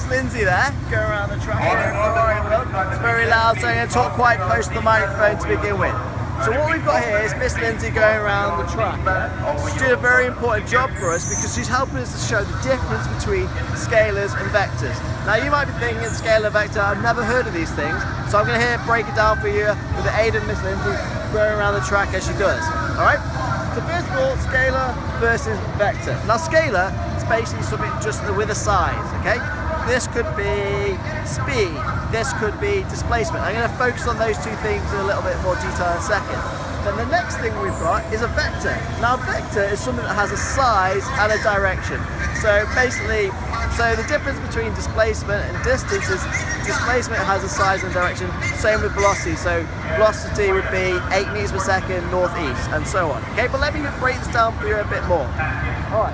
Lindsay there, going around the track. It's very loud, so I'm going to talk quite close to the microphone to begin with. So what we've got here is Miss Lindsay going around the track. She's doing a very important job for us because she's helping us to show the difference between scalars and vectors. Now you might be thinking scalar, vector, I've never heard of these things, so I'm going to break it down for you with the aid of Miss Lindsay going around the track as she does. Alright? So first of all, scalar versus vector. Now scalar is basically something just with a size, okay? This could be speed, this could be displacement. I'm going to focus on those two things in a little bit more detail in a second. Then the next thing we've got is a vector. Now a vector is something that has a size and a direction. So basically, the difference between displacement and distance is displacement has a size and direction, same with velocity. So velocity would be 8 meters per second northeast and so on. Okay, but let me break this down for you a bit more. Alright,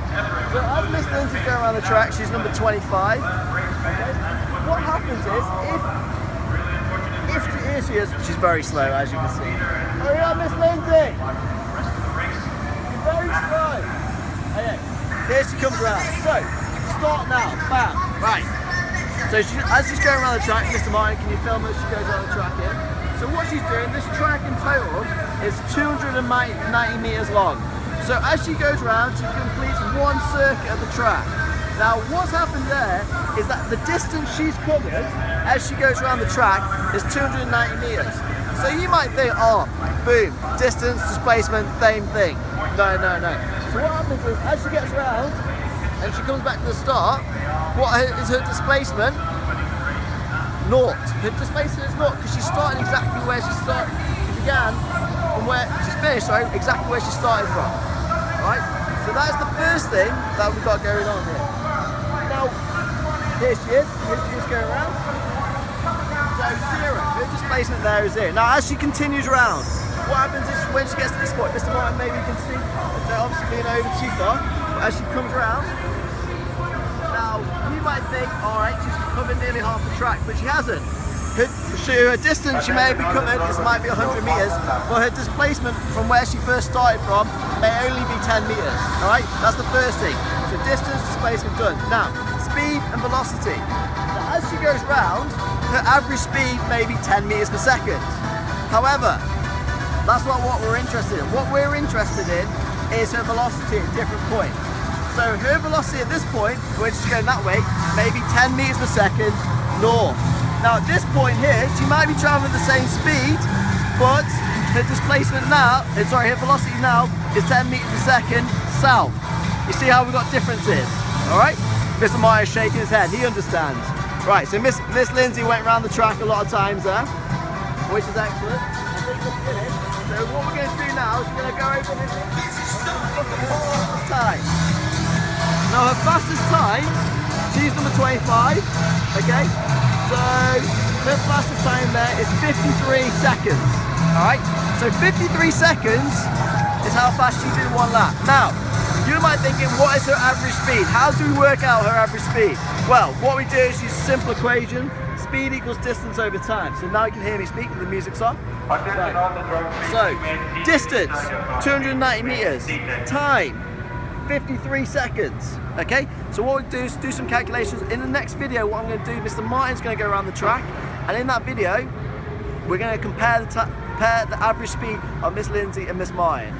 so as Miss Lindsay's going around the track, she's number 25. Okay. What happens is, here she is, she's very slow as you can see. Hurry up, Miss Lindsay! You're very slow. Okay, here she comes around. So, start now, bam, right. So as she's going around the track, Mr. Martin, can you film her as she goes around the track here? So what she's doing, this track in total is 290 meters long. So as she goes around, she completes one circuit of the track. Now what's happened there is that the distance she's covered as she goes around the track is 290 meters. So you might think, oh, boom, distance, displacement, same thing. No. So what happens is as she gets around and she comes back to the start, what is her displacement? Naught. Her displacement is naught because she's starting exactly where she began from where she's finished, sorry, exactly where she started from. Right? So that's the first thing that we've got going on here. Now, here she is going around. So zero, her displacement there is zero. Now as she continues around, what happens is when she gets to this point, Mr. Martin maybe you can see, they're obviously being over too far, but as she comes around, now you might think, alright, she's covered nearly half the track, but she hasn't. Her distance she may have covered, this might be 100 meters, but her displacement from where she first started from may only be 10 meters. Alright, that's the first thing. So distance, displacement done. Now, speed and velocity. Now, as she goes round, her average speed may be 10 meters per second. However, that's not what we're interested in. What we're interested in is her velocity at different points. So her velocity at this point, when she's going that way, may be 10 meters per second north. Now at this point here, she might be traveling at the same speed, but her displacement now, her velocity now is 10 meters per second south. You see how we've got differences, all right? Mr. Myers shaking his head, he understands. Right, so Miss Lindsay went around the track a lot of times there, which is excellent. I think we're finished. So what we're going to do now is we're going to go over this time. Now her fastest time, she's number 25, okay? So her fastest time there is 53 seconds, alright? So 53 seconds is how fast she did one lap. Now, you might be thinking, what is her average speed? How do we work out her average speed? Well, what we do is use a simple equation, speed equals distance over time. So now you can hear me speak with the music's on. Right. So, distance, 290 meters, time, 53 seconds, okay? So what we do is do some calculations. In the next video, what I'm going to do, Mr. Martin's going to go around the track, and in that video, we're going to compare the average speed of Miss Lindsay and Miss Martin.